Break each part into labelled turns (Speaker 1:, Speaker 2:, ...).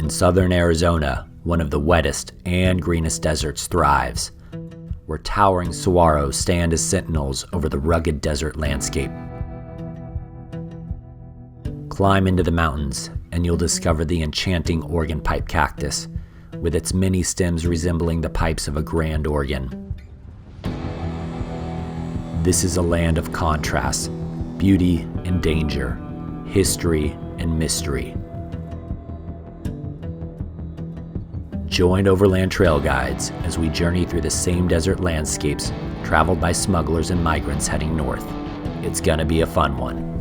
Speaker 1: In southern Arizona, one of the wettest and greenest deserts thrives, where towering saguaros stand as sentinels over the rugged desert landscape. Climb into the mountains and you'll discover the enchanting organ pipe cactus, with its many stems resembling the pipes of a grand organ. This is a land of contrasts, beauty and danger, history and mystery. Join Overland Trail Guides as we journey through the same desert landscapes traveled by smugglers and migrants heading north. It's gonna be a fun one.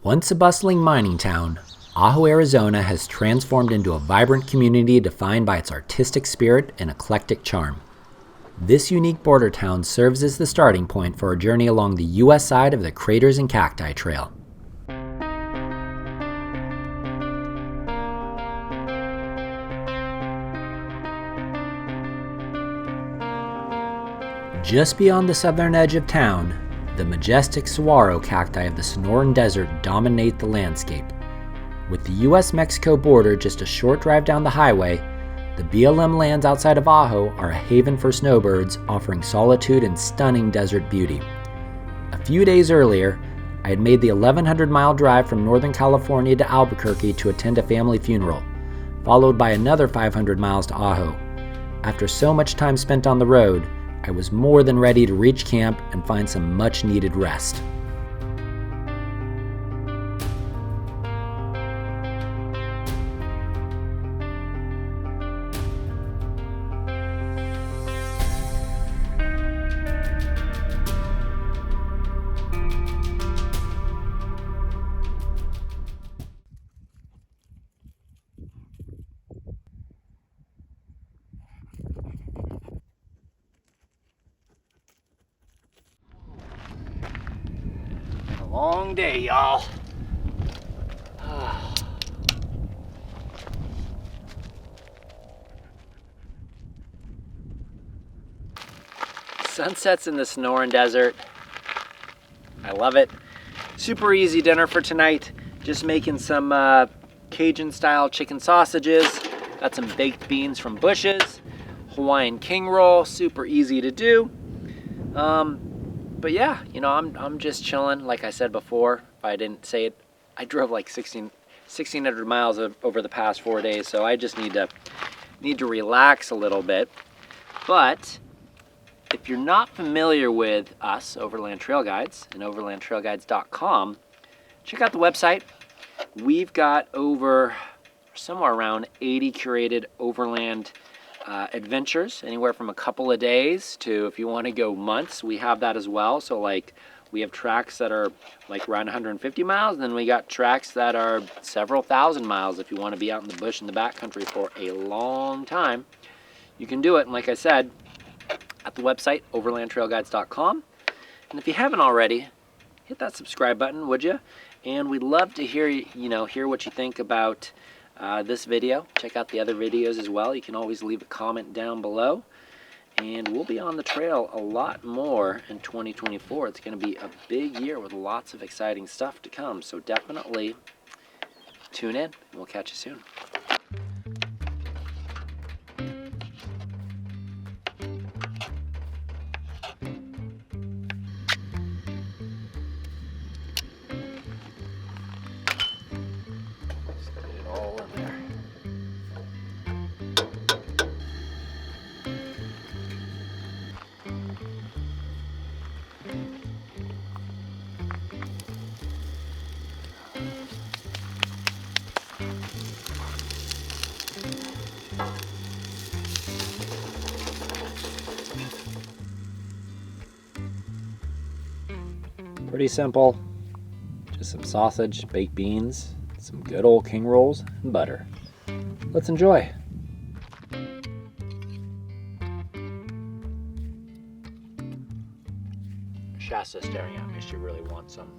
Speaker 1: Once a bustling mining town, Ajo, Arizona has transformed into a vibrant community defined by its artistic spirit and eclectic charm. This unique border town serves as the starting point for our journey along the U.S. side of the Craters and Cacti Trail. Just beyond the southern edge of town, the majestic saguaro cacti of the Sonoran Desert dominate the landscape. With the U.S. Mexico border just a short drive down the highway, the BLM lands outside of Ajo are a haven for snowbirds, offering solitude and stunning desert beauty. A few days earlier, I had made the 1,100-mile drive from Northern California to Albuquerque to attend a family funeral, followed by another 500 miles to Ajo. After so much time spent on the road, I was more than ready to reach camp and find some much-needed rest.
Speaker 2: Long day, y'all. Sunsets in the Sonoran Desert. I love it. Super easy dinner for tonight. Just making some Cajun style chicken sausages. Got some baked beans from Bush's. Hawaiian king roll, super easy to do. But yeah, you know, I'm just chilling. Like I said before, if I didn't say it, I drove like 1,600 miles over the past 4 days, so I just need to relax a little bit. But if you're not familiar with us, Overland Trail Guides, and overlandtrailguides.com, check out the website. We've got over somewhere around 80 curated overland adventures, anywhere from a couple of days to, if you want to go months, we have that as well. So like we have tracks that are like around 150 miles, and then we got tracks that are several thousand miles. If you want to be out in the bush in the backcountry for a long time, you can do it. And like I said, at the website overlandtrailguides.com. And if you haven't already, hit that subscribe button, would you? And we'd love to hear what you think about this video. Check out the other videos as well. You can always leave a comment down below. And we'll be on the trail a lot more in 2024. It's going to be a big year with lots of exciting stuff to come. So definitely tune in, and we'll catch you soon. Pretty simple. Just some sausage, baked beans, some good old king rolls, and butter. Let's enjoy. Shasta's staring at me. She really wants some.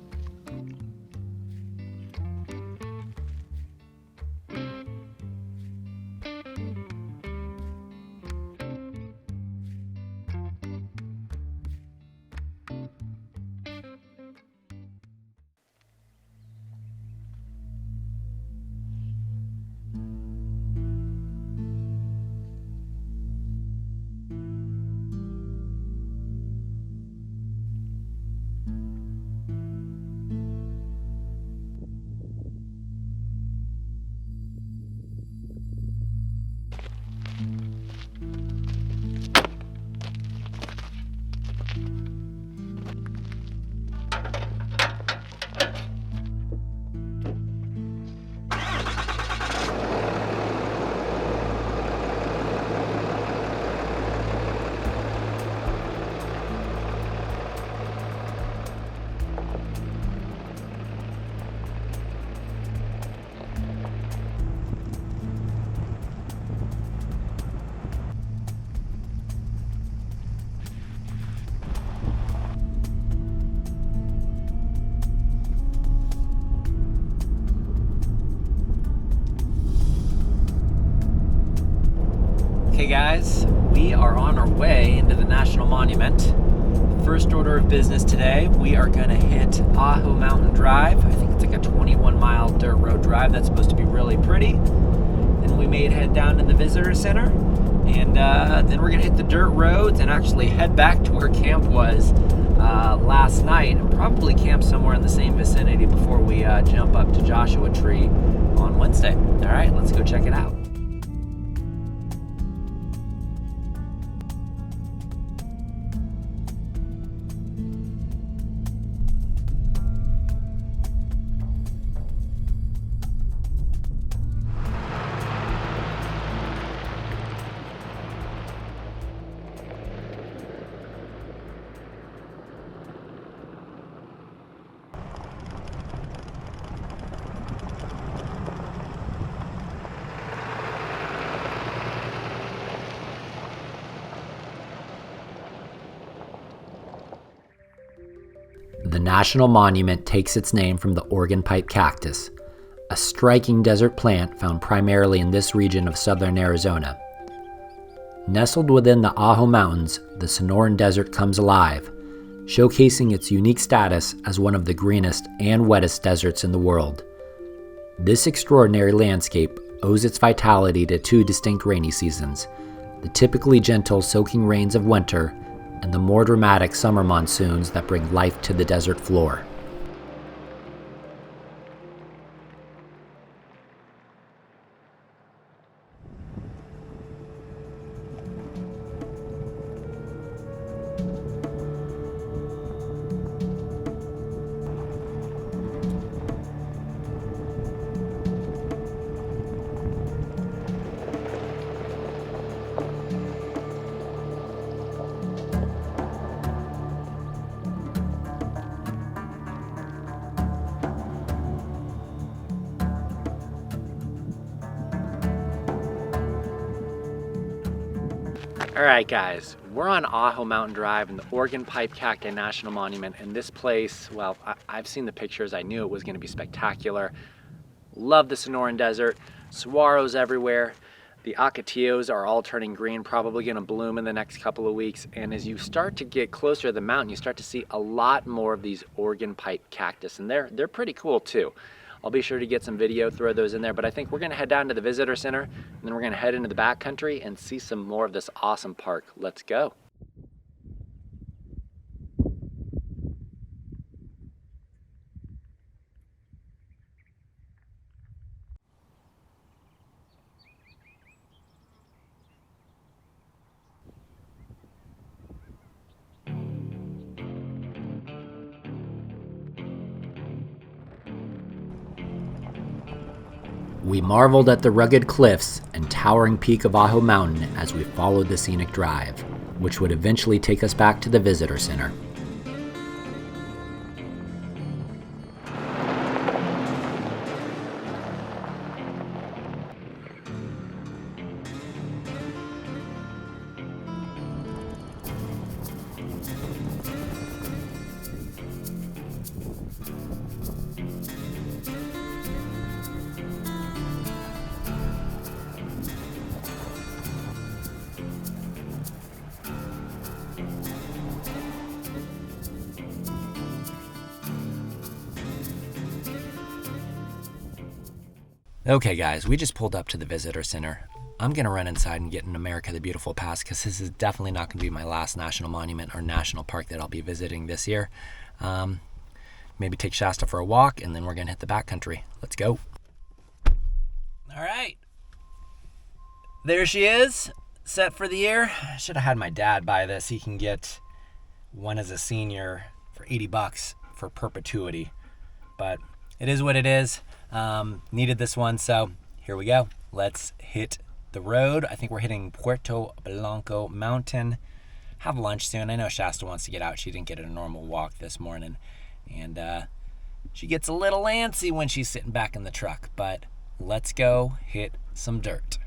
Speaker 2: Okay guys, we are on our way into the National Monument. First order of business today, we are going to hit Ajo Mountain Drive. I think it's like a 21-mile dirt road drive that's supposed to be really pretty. Then we may head down to the visitor center, and then we're going to hit the dirt roads and actually head back to where camp was last night, and probably camp somewhere in the same vicinity before we jump up to Joshua Tree on Wednesday. All right, let's go check it out.
Speaker 1: The National Monument takes its name from the Organ pipe cactus, a striking desert plant found primarily in this region of southern Arizona. Nestled within the Ajo Mountains, the Sonoran Desert comes alive, showcasing its unique status as one of the greenest and wettest deserts in the world. This extraordinary landscape owes its vitality to two distinct rainy seasons, the typically gentle soaking rains of winter and the more dramatic summer monsoons that bring life to the desert floor.
Speaker 2: Alright guys, we're on Ajo Mountain Drive in the Organ Pipe Cacti National Monument, and this place, well, I've seen the pictures, I knew it was going to be spectacular. Love the Sonoran Desert, saguaros everywhere, the ocotillos are all turning green, probably going to bloom in the next couple of weeks, and as you start to get closer to the mountain, you start to see a lot more of these organ pipe cactus, and they're pretty cool too. I'll be sure to get some video, throw those in there, but I think we're gonna head down to the visitor center, and then we're gonna head into the backcountry and see some more of this awesome park. Let's go.
Speaker 1: We marveled at the rugged cliffs and towering peak of Ajo Mountain as we followed the scenic drive, which would eventually take us back to the visitor center. Okay guys, we just pulled up to the visitor center. I'm gonna run inside and get an America the Beautiful pass because this is definitely not gonna be my last national monument or national park that I'll be visiting this year. Maybe take Shasta for a walk, and then we're gonna hit the backcountry. Let's go.
Speaker 2: All right, there she is, set for the year.
Speaker 1: I should have had my dad buy this. He can get one as a senior for $80 for perpetuity, but it is what it is. Needed this one, so here we go. Let's hit the road. I think we're hitting Puerto Blanco Mountain. Have lunch soon. I know Shasta wants to get out. She didn't get a normal walk this morning, and she gets a little antsy when she's sitting back in the truck, but let's go hit some dirt.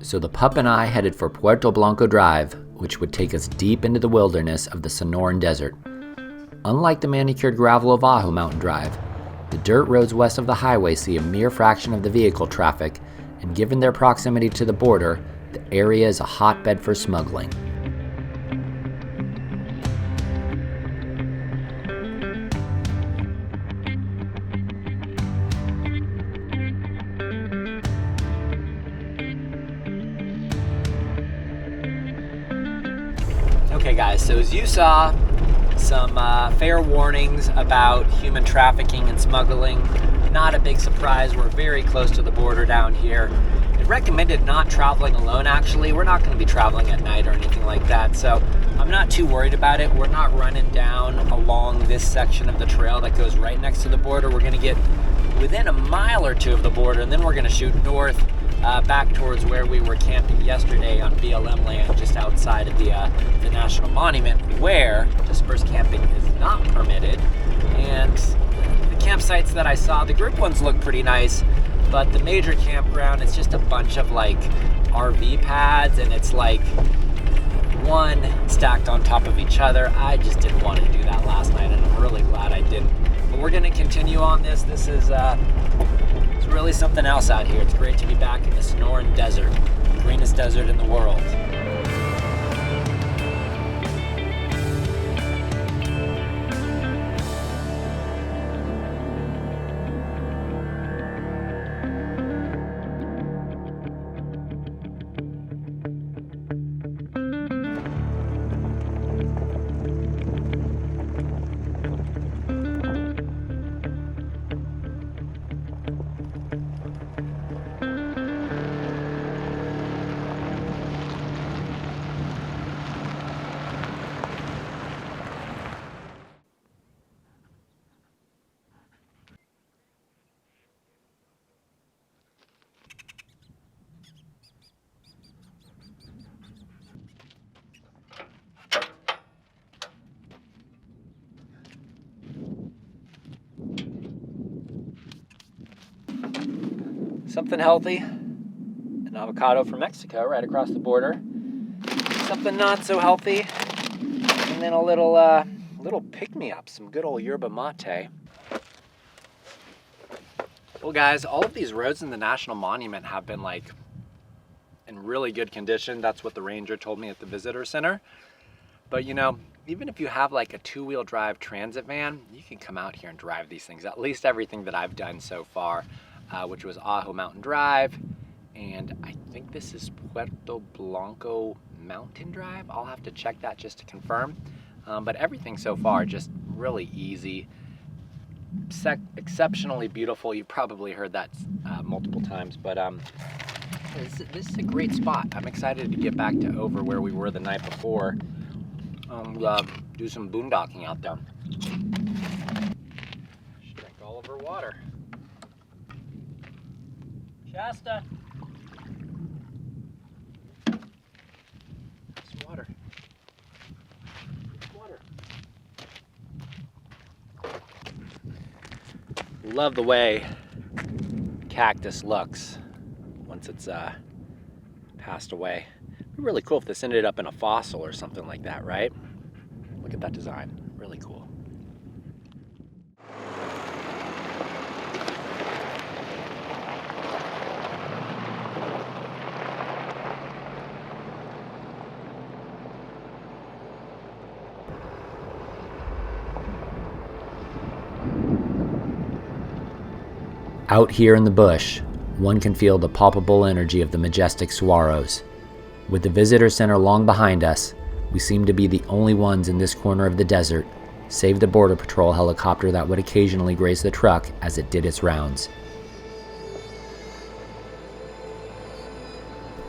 Speaker 1: So the pup and I headed for Puerto Blanco Drive, which would take us deep into the wilderness of the Sonoran Desert. Unlike the manicured gravel of Ajo Mountain Drive, the dirt roads west of the highway see a mere fraction of the vehicle traffic, and given their proximity to the border, the area is a hotbed for smuggling.
Speaker 2: Okay guys, so as you saw, some fair warnings about human trafficking and smuggling. Not a big surprise, we're very close to the border down here. It recommended not traveling alone actually. We're not going to be traveling at night or anything like that, so I'm not too worried about it. We're not running down along this section of the trail that goes right next to the border. We're going to get within a mile or two of the border, and then we're going to shoot north back towards where we were camping yesterday on BLM land just outside of the National Monument, where dispersed camping is not permitted. And the campsites that I saw, the group ones look pretty nice, but the major campground, it's just a bunch of like RV pads, and it's like one stacked on top of each other. I just didn't want to do that last night, and I'm really glad I didn't. But we're going to continue on this. This is it's really something else out here. It's great to be back in the Sonoran Desert, the greenest desert in the world. Something healthy, an avocado from Mexico right across the border. Something not so healthy, and then a little pick-me-up, some good old yerba mate. Well guys, all of these roads in the National Monument have been like in really good condition. That's what the ranger told me at the visitor center. But you know, even if you have like a two-wheel drive transit van, you can come out here and drive these things. At least everything that I've done so far. Which was Ajo Mountain Drive, and I think this is Puerto Blanco Mountain Drive. I'll have to check that just to confirm. But everything so far just really easy, exceptionally beautiful. You probably heard that multiple times, but this is a great spot. I'm excited to get back to over where we were the night before. Do some boondocking out there. Just drink all of her water. Shasta. Some water. Water. Love the way Cactus looks once it's passed away. It'd be really cool if this ended up in a fossil or something like that, right? Look at that design. Really cool.
Speaker 1: Out here in the bush, one can feel the palpable energy of the majestic saguaros. With the visitor center long behind us, we seem to be the only ones in this corner of the desert, save the Border Patrol helicopter that would occasionally graze the truck as it did its rounds.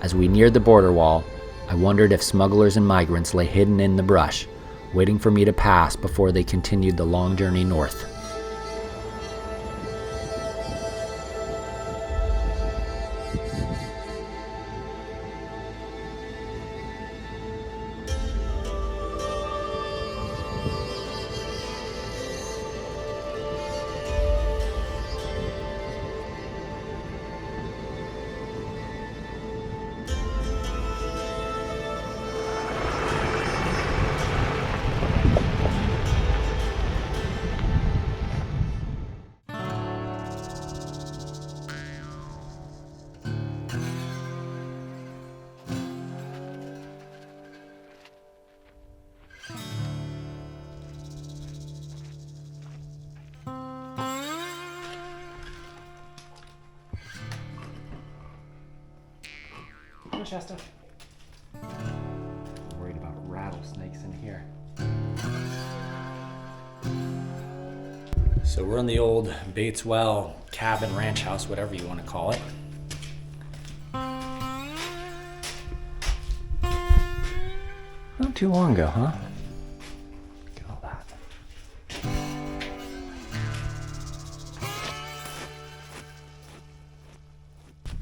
Speaker 1: As we neared the border wall, I wondered if smugglers and migrants lay hidden in the brush, waiting for me to pass before they continued the long journey north.
Speaker 2: Shasta. I'm worried about rattlesnakes in here. So we're in the old Bates Well cabin, ranch house, whatever you want to call it. Not too long ago, huh? Look at all that.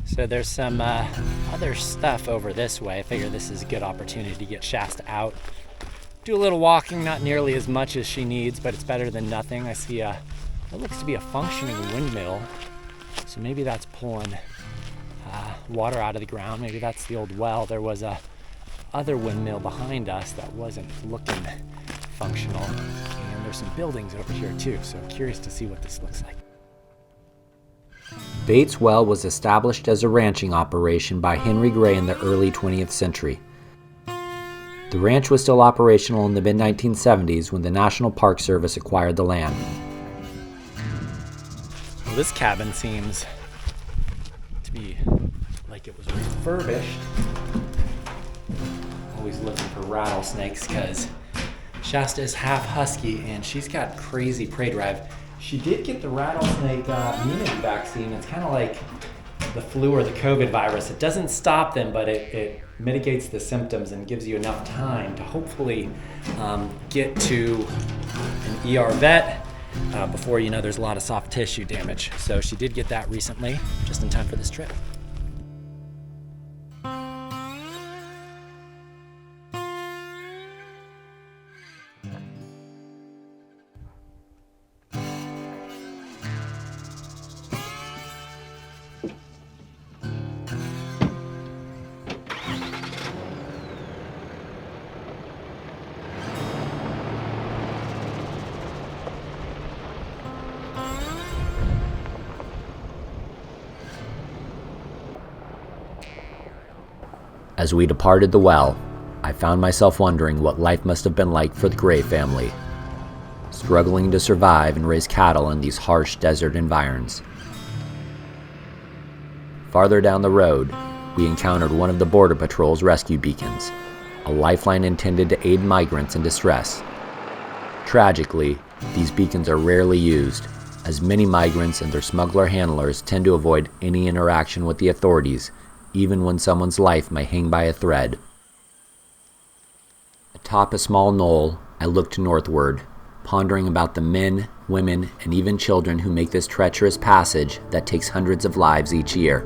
Speaker 2: So there's some other stuff over this way. I figure this is a good opportunity to get Shasta out. Do a little walking, not nearly as much as she needs, but it's better than nothing. I see what looks to be a functioning windmill. So maybe that's pulling water out of the ground. Maybe that's the old well. There was a other windmill behind us that wasn't looking functional. And there's some buildings over here too, so curious to see what this looks like.
Speaker 1: Bates Well was established as a ranching operation by Henry Gray in the early 20th century. The ranch was still operational in the mid-1970s when the National Park Service acquired the land.
Speaker 2: Well, this cabin seems to be like it was refurbished. Always looking for rattlesnakes because Shasta is half husky and she's got crazy prey drive. She did get the rattlesnake immunity vaccine. It's kind of like the flu or the COVID virus. It doesn't stop them, but it mitigates the symptoms and gives you enough time to hopefully get to an ER vet before you know there's a lot of soft tissue damage. So she did get that recently, just in time for this trip.
Speaker 1: As we departed the well, I found myself wondering what life must have been like for the Gray family, struggling to survive and raise cattle in these harsh desert environs. Farther down the road, we encountered one of the Border Patrol's rescue beacons, a lifeline intended to aid migrants in distress. Tragically, these beacons are rarely used, as many migrants and their smuggler handlers tend to avoid any interaction with the authorities, even when someone's life may hang by a thread. Atop a small knoll, I looked northward, pondering about the men, women, and even children who make this treacherous passage that takes hundreds of lives each year.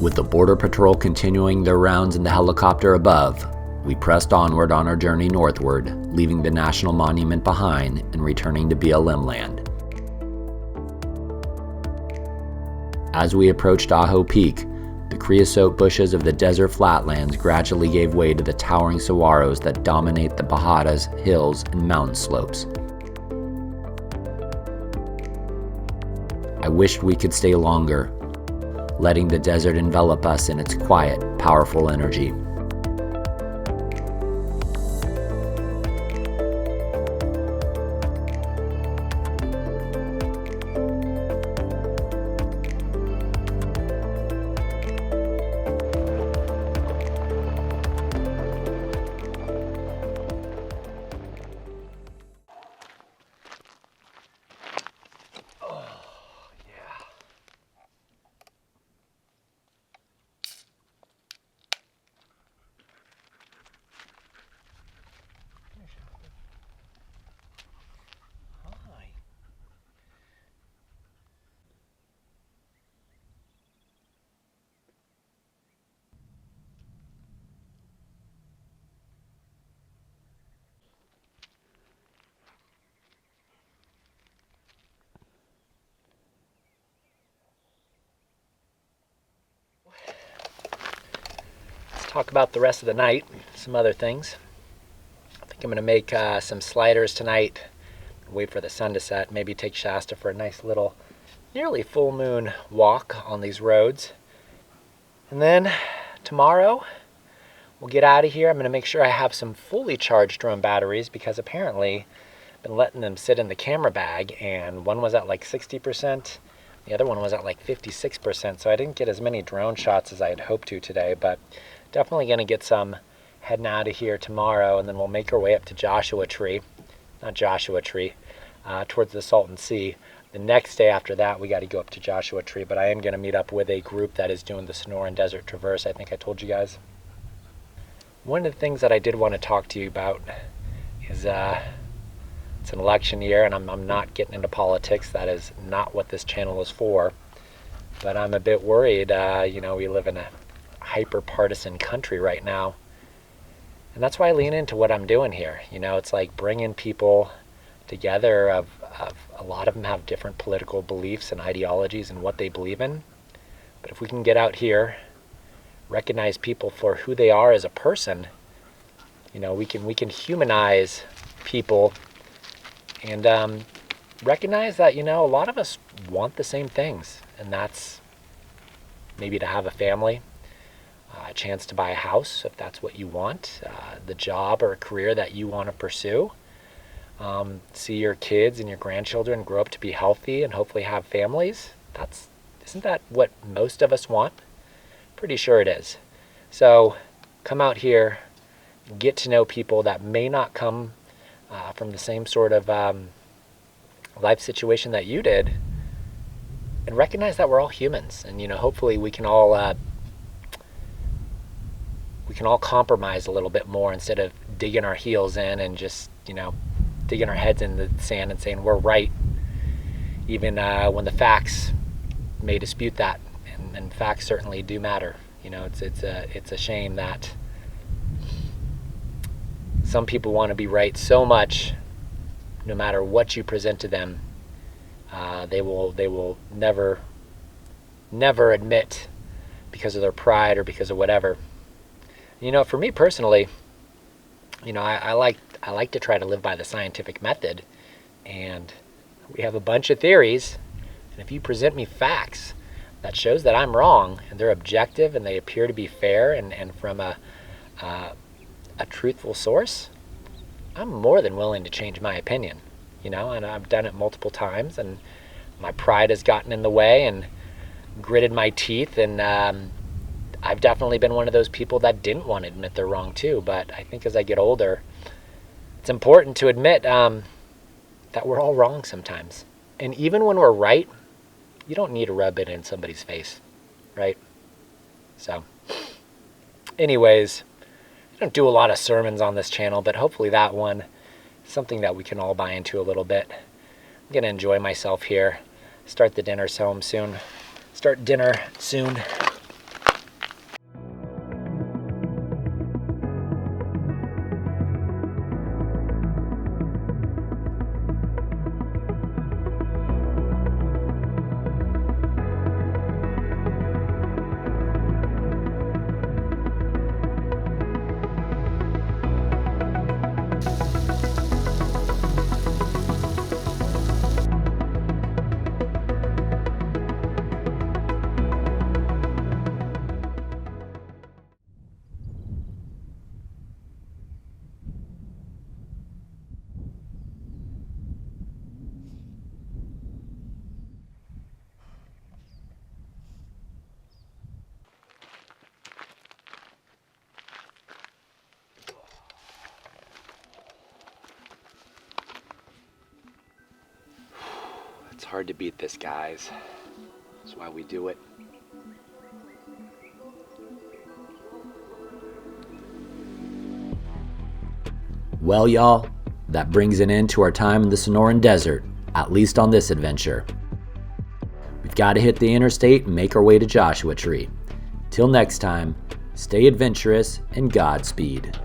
Speaker 1: With the Border Patrol continuing their rounds in the helicopter above, we pressed onward on our journey northward, leaving the National Monument behind and returning to BLM land. As we approached Ajo Peak, the creosote bushes of the desert flatlands gradually gave way to the towering saguaros that dominate the Bajadas, hills, and mountain slopes. I wished we could stay longer, letting the desert envelop us in its quiet, powerful energy.
Speaker 2: Talk about the rest of the night, some other things. I think I'm gonna make some sliders tonight, wait for the sun to set, maybe take Shasta for a nice little nearly full moon walk on these roads. And then tomorrow
Speaker 1: we'll get out of here. I'm going to make sure I have some fully charged drone batteries because apparently I've been letting them sit in the camera bag, and one was at like 60%. The other one was at like 56%, so I didn't get as many drone shots as I had hoped to today, but definitely going to get some heading out of here tomorrow, and then we'll make our way up to towards the Salton Sea. The next day after that, we got to go up to Joshua Tree, but I am going to meet up with a group that is doing the Sonoran Desert Traverse. I think I told you guys. One of the things that I did want to talk to you about is it's an election year, and I'm not getting into politics. That is not what this channel is for. But I'm a bit worried. We live in a hyper-partisan country right now. And that's why I lean into what I'm doing here. It's like bringing people together. A lot of them have different political beliefs and ideologies and what they believe in. But if we can get out here, recognize people for who they are as a person, we can humanize people and recognize that, a lot of us want the same things, and that's maybe to have a family, a chance to buy a house if that's what you want, the job or a career that you want to pursue, see your kids and your grandchildren grow up to be healthy and hopefully have families. Isn't that what most of us want? Pretty sure it is. So come out here, get to know people that may not come from the same sort of life situation that you did, and recognize that we're all humans, and hopefully we can all compromise a little bit more instead of digging our heels in and just digging our heads in the sand and saying we're right, even when the facts may dispute that, and facts certainly do matter. It's a shame that some people want to be right so much, no matter what you present to them, they will never admit, because of their pride or because of whatever. For me personally, I like to try to live by the scientific method, and we have a bunch of theories, and if you present me facts that shows that I'm wrong, and they're objective and they appear to be fair and from a truthful source, I'm more than willing to change my opinion, and I've done it multiple times, and my pride has gotten in the way and gritted my teeth, and I've definitely been one of those people that didn't want to admit they're wrong too. But I think as I get older, it's important to admit that we're all wrong sometimes, and even when we're right, you don't need to rub it in somebody's face, right? So anyways, I don't do a lot of sermons on this channel, but hopefully that one is something that we can all buy into a little bit. I'm going to enjoy myself here. Start dinner soon. It's hard to beat this, guys. That's why we do it.
Speaker 2: Well, y'all, that brings an end to our time in the Sonoran Desert, at least on this adventure. We've got to hit the interstate and make our way to Joshua Tree. Till next time, stay adventurous and Godspeed.